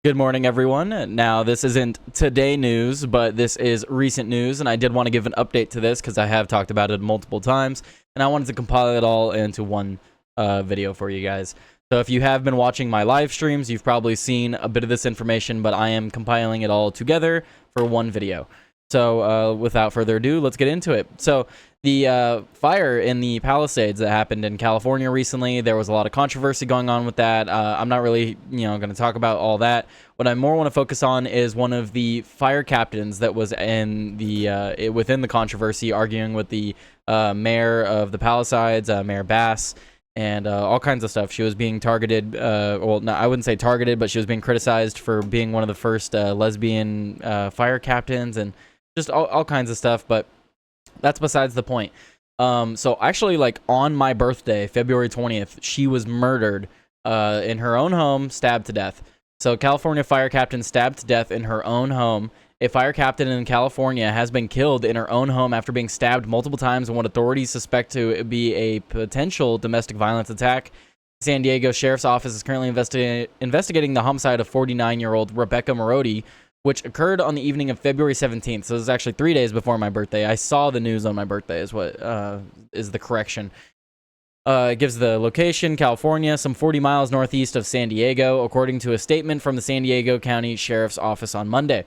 Good morning, everyone. Now, this isn't today news, but this is recent news, and I did want to give an update to this because I have talked about it multiple times, and I wanted to compile it all into one video for you guys. So if you have been watching my live streams, you've probably seen a bit of this information, but I am compiling it all together for one video. So without further ado, let's get into it. So the fire in the Palisades that happened in California recently, there was a lot of controversy going on with that. I'm not really, going to talk about all that. What I more want to focus on is one of the fire captains that was in the within the controversy, arguing with the mayor of the Palisades, Mayor Bass, and all kinds of stuff. She was being targeted. Well, no, I wouldn't say targeted, but she was being criticized for being one of the first lesbian fire captains, and just all kinds of stuff. But that's besides the point. So actually, like, on my birthday, February 20th, she was murdered in her own home, stabbed to death. So California fire captain stabbed to death in her own home. A fire captain in California has been killed in her own home after being stabbed multiple times in what authorities suspect to be a potential domestic violence attack. San Diego Sheriff's Office is currently investigating the homicide of 49-year-old Rebecca Marodi, which occurred on the evening of February 17th. So it was actually 3 days before my birthday. I saw the news on my birthday is what is the correction. It gives the location, California, some 40 miles northeast of San Diego, according to a statement from the San Diego County Sheriff's Office on Monday.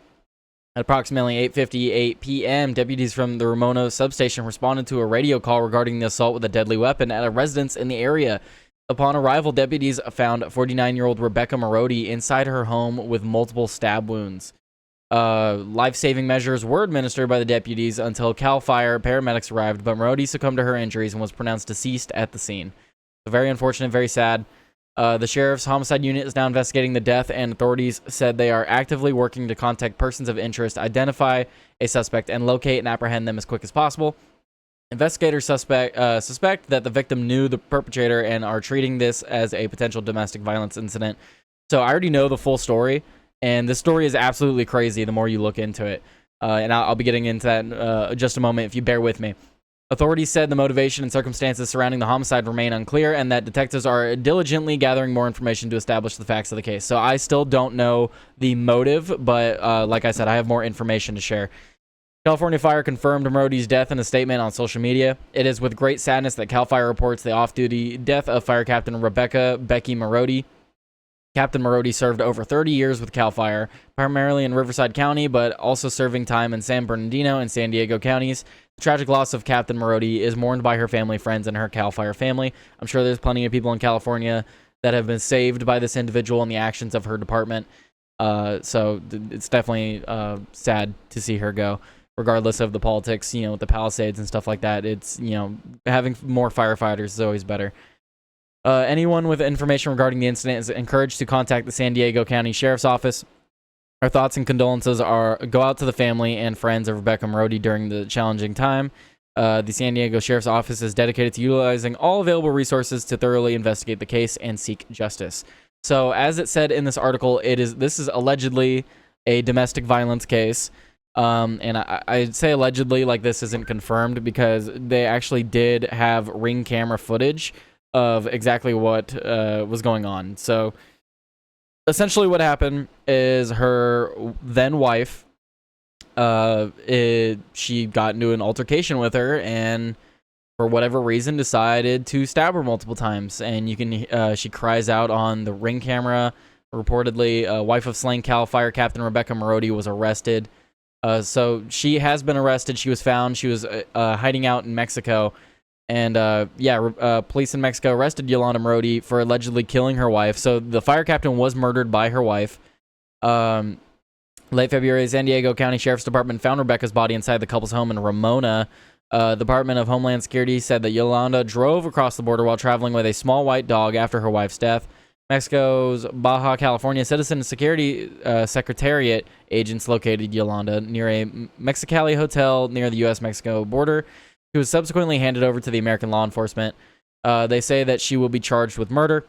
At approximately 8:58 p.m., deputies from the Ramona substation responded to a radio call regarding the assault with a deadly weapon at a residence in the area. Upon arrival, deputies found 49-year-old Rebecca Marodi inside her home with multiple stab wounds. Life-saving measures were administered by the deputies until CAL FIRE paramedics arrived, but Marodi succumbed to her injuries and was pronounced deceased at the scene. So very unfortunate, very sad. The sheriff's homicide unit is now investigating the death, and authorities said they are actively working to contact persons of interest, identify a suspect, and locate and apprehend them as quick as possible. Investigators suspect that the victim knew the perpetrator and are treating this as a potential domestic violence incident. So I already know the full story, and this story is absolutely crazy the more you look into it. And I'll be getting into that in just a moment if you bear with me. Authorities said the motivation and circumstances surrounding the homicide remain unclear, and that detectives are diligently gathering more information to establish the facts of the case. So I still don't know the motive, but like I said, I have more information to share. California Fire confirmed Marodi's death in a statement on social media. It is with great sadness that CAL FIRE reports the off-duty death of Fire Captain Rebecca Becky Marodi. Captain Marodi served over 30 years with CAL FIRE, primarily in Riverside County, but also serving time in San Bernardino and San Diego counties. The tragic loss of Captain Marodi is mourned by her family, friends, and her CAL FIRE family. I'm sure there's plenty of people in California that have been saved by this individual and the actions of her department. So it's definitely sad to see her go, regardless of the politics, with the Palisades and stuff like that. It's, having more firefighters is always better. Anyone with information regarding the incident is encouraged to contact the San Diego County Sheriff's Office. Our thoughts and condolences go out to the family and friends of Rebecca Marodi during the challenging time. The San Diego Sheriff's Office is dedicated to utilizing all available resources to thoroughly investigate the case and seek justice. So, as it said in this article, this is allegedly a domestic violence case. And I'd say allegedly, like, this isn't confirmed because they actually did have ring camera footage of exactly what was going on. So essentially what happened is her then wife, she got into an altercation with her, and for whatever reason decided to stab her multiple times. And you can she cries out on the ring camera. Reportedly, wife of slain CAL FIRE Captain Rebecca Marodi was arrested. So she has been arrested. She was found. She was hiding out in Mexico. And, police in Mexico arrested Yolanda Marodi for allegedly killing her wife. So the fire captain was murdered by her wife. Late February, San Diego County Sheriff's Department found Rebecca's body inside the couple's home in Ramona. The Department of Homeland Security said that Yolanda drove across the border while traveling with a small white dog after her wife's death. Mexico's Baja California Citizen Security Secretariat agents located Yolanda near a Mexicali hotel near the U.S.-Mexico border. She was subsequently handed over to the American law enforcement. They say that she will be charged with murder.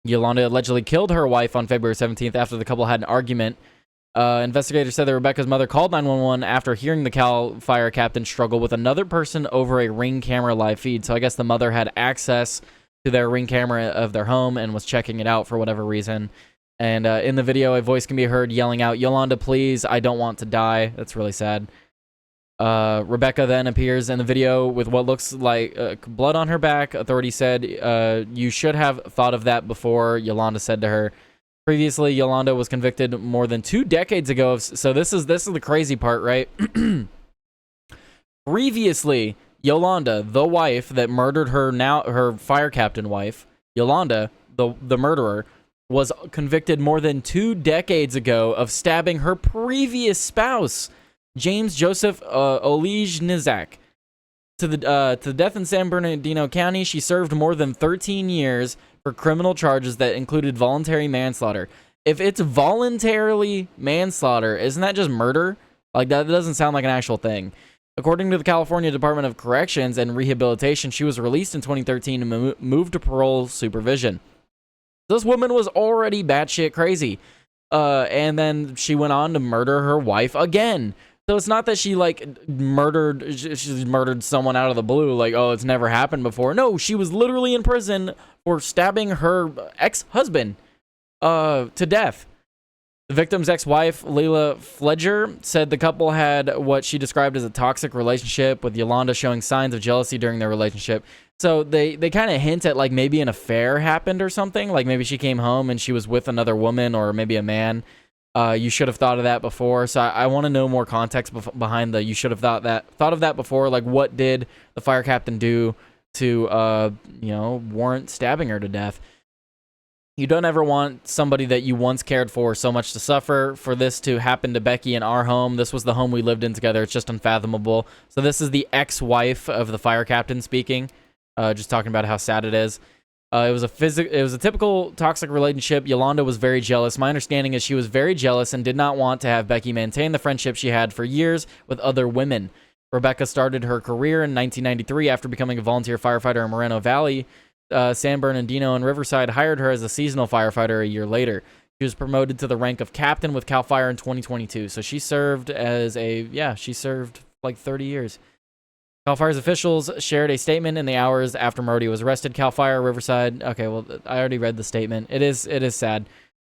Yolanda allegedly killed her wife on February 17th after the couple had an argument. Investigators said that Rebecca's mother called 911 after hearing the CAL FIRE captain struggle with another person over a Ring camera live feed. So I guess the mother had access to their Ring camera of their home and was checking it out for whatever reason. And in the video, a voice can be heard yelling out, "Yolanda, please, I don't want to die." That's really sad. Rebecca then appears in the video with what looks like blood on her back. Authorities said, "You should have thought of that before," Yolanda said to her. Previously, Yolanda was convicted more than 2 decades ago. So this is the crazy part, right? Previously, Yolanda, the wife that murdered her fire captain wife, Yolanda, the murderer, was convicted more than 2 decades ago of stabbing her previous spouse, James Joseph Olejniczak, to the death in San Bernardino County. She served more than 13 years for criminal charges that included voluntary manslaughter. If it's voluntarily manslaughter, isn't that just murder? Like, that doesn't sound like an actual thing. According to the California Department of Corrections and Rehabilitation, she was released in 2013 and moved to parole supervision. This woman was already batshit crazy. And then she went on to murder her wife again. So it's not that she, like, she murdered someone out of the blue, like, oh, it's never happened before. No, she was literally in prison for stabbing her ex-husband to death. The victim's ex-wife, Leila Fledger, said the couple had what she described as a toxic relationship, with Yolanda showing signs of jealousy during their relationship. So they kind of hint at, like, maybe an affair happened or something. Like, maybe she came home and she was with another woman or maybe a man. You should have thought of that before. So I want to know more context behind the "you should have thought of that before." Like, what did the fire captain do to warrant stabbing her to death? You don't ever want somebody that you once cared for so much to suffer. For this to happen to Becky in our home, this was the home we lived in together. It's just unfathomable. So this is the ex-wife of the fire captain speaking, just talking about how sad it is. It was a typical toxic relationship. Yolanda was very jealous. My understanding is she was very jealous and did not want to have Becky maintain the friendship she had for years with other women. Rebecca started her career in 1993 after becoming a volunteer firefighter in Moreno Valley. San Bernardino and Riverside hired her as a seasonal firefighter a year later. She was promoted to the rank of captain with CAL FIRE in 2022. So she served she served like 30 years. CAL FIRE's officials shared a statement in the hours after Marody was arrested. CAL FIRE, Riverside. Okay, well, I already read the statement. It is sad.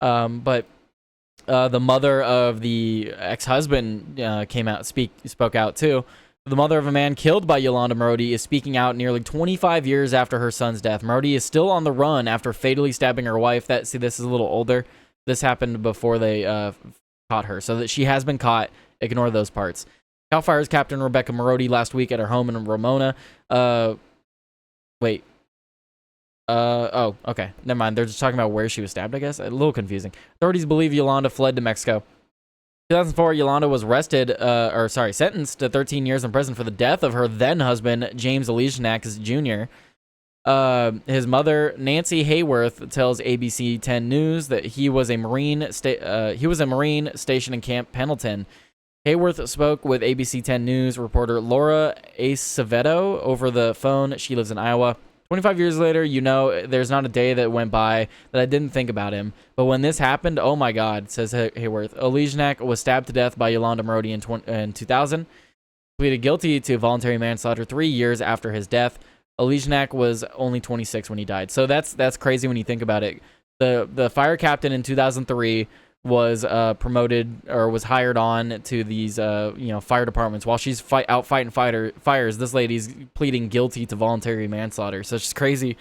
But the mother of the ex-husband spoke out too. The mother of a man killed by Yolanda Marody is speaking out nearly 25 years after her son's death. Marody is still on the run after fatally stabbing her wife. This is a little older. This happened before they caught her, so that she has been caught. Ignore those parts. CAL FIRE's Captain Rebecca Marody last week at her home in Ramona. Oh, okay. Never mind. They're just talking about where she was stabbed, I guess. A little confusing. Authorities believe Yolanda fled to Mexico. 2004, Yolanda was sentenced to 13 years in prison for the death of her then-husband, James Olejniczak Jr. His mother, Nancy Hayworth, tells ABC 10 News that he was a Marine stationed in Camp Pendleton. Hayworth spoke with ABC 10 News reporter Laura Acevedo over the phone. She lives in Iowa. 25 years later, there's not a day that went by that I didn't think about him. But when this happened, oh my God, says Hayworth. Olejniczak was stabbed to death by Yolanda Marody in 2000. Pleaded guilty to voluntary manslaughter 3 years after his death. Olejniczak was only 26 when he died. So that's crazy when you think about it. The fire captain in 2003 was promoted or was hired on to these fire departments while she's out fighting fires. This lady's pleading guilty to voluntary manslaughter. So it's just crazy.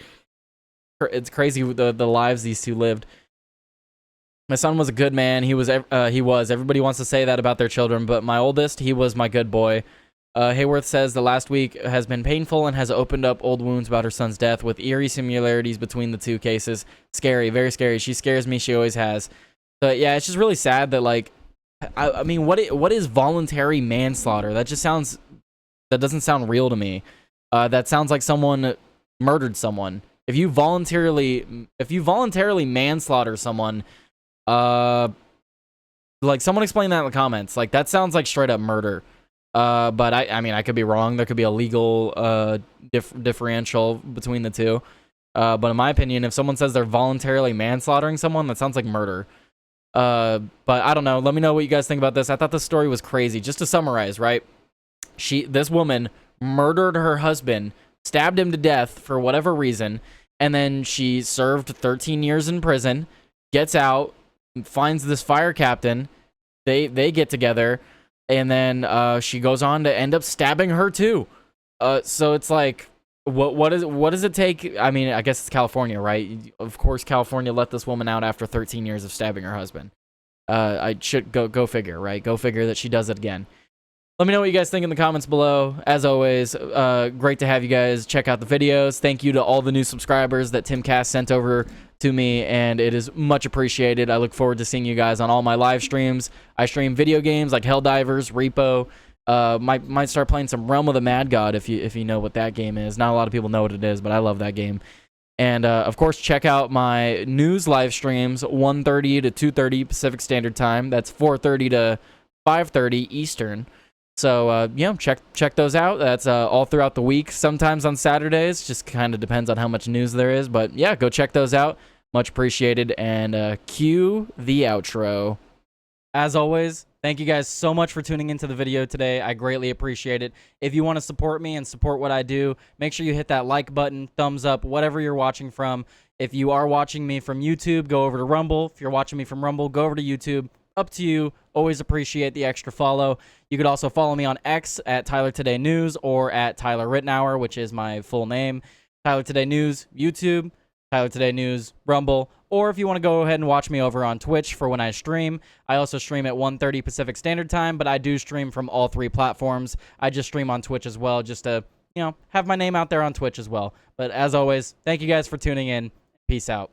It's crazy the lives these two lived. My son was a good man. He was. Everybody wants to say that about their children, but my oldest, he was my good boy. Hayworth says the last week has been painful and has opened up old wounds about her son's death with eerie similarities between the two cases. Scary, very scary. She scares me. She always has. But yeah, it's just really sad that, like, I mean, what is voluntary manslaughter? That doesn't sound real to me. That sounds like someone murdered someone. If you voluntarily manslaughter someone, like, someone explain that in the comments. Like, that sounds like straight up murder. But I mean, I could be wrong. There could be a legal differential between the two. But in my opinion, if someone says they're voluntarily manslaughtering someone, that sounds like murder. But I don't know. Let me know what you guys think about this. I thought this story was crazy. Just to summarize, right? This woman murdered her husband, stabbed him to death for whatever reason, and then she served 13 years in prison, gets out, finds this fire captain. They get together, and then she goes on to end up stabbing her too. So it's like, what does it take? I mean, I guess it's California, right? Of course, California let this woman out after 13 years of stabbing her husband. I should go figure, right? Go figure that she does it again. Let me know what you guys think in the comments below. As always, great to have you guys check out the videos. Thank you to all the new subscribers that Timcast sent over to me, and it is much appreciated. I look forward to seeing you guys on all my live streams. I stream video games like Helldivers, Repo. Might start playing some Realm of the Mad God if you know what that game is. Not a lot of people know what it is, but I love that game. And of course, check out my news live streams, 1:30 to 2:30 Pacific Standard Time. That's 4:30 to 5:30 Eastern. So yeah, check those out. That's all throughout the week. Sometimes on Saturdays, just kind of depends on how much news there is. But yeah, go check those out. Much appreciated. And cue the outro. As always, thank you guys so much for tuning into the video today. I greatly appreciate it. If you want to support me and support what I do, make sure you hit that like button, thumbs up, whatever you're watching from. If you are watching me from YouTube, go over to Rumble. If you're watching me from Rumble, go over to YouTube. Up to you. Always appreciate the extra follow. You could also follow me on X at Tyler Today News or at Tyler Rittenhour, which is my full name. Tyler Today News, YouTube, Tyler Today News, Rumble. Or if you want to go ahead and watch me over on Twitch for when I stream. I also stream at 1:30 Pacific Standard Time, but I do stream from all three platforms. I just stream on Twitch as well, just to, have my name out there on Twitch as well. But as always, thank you guys for tuning in. Peace out.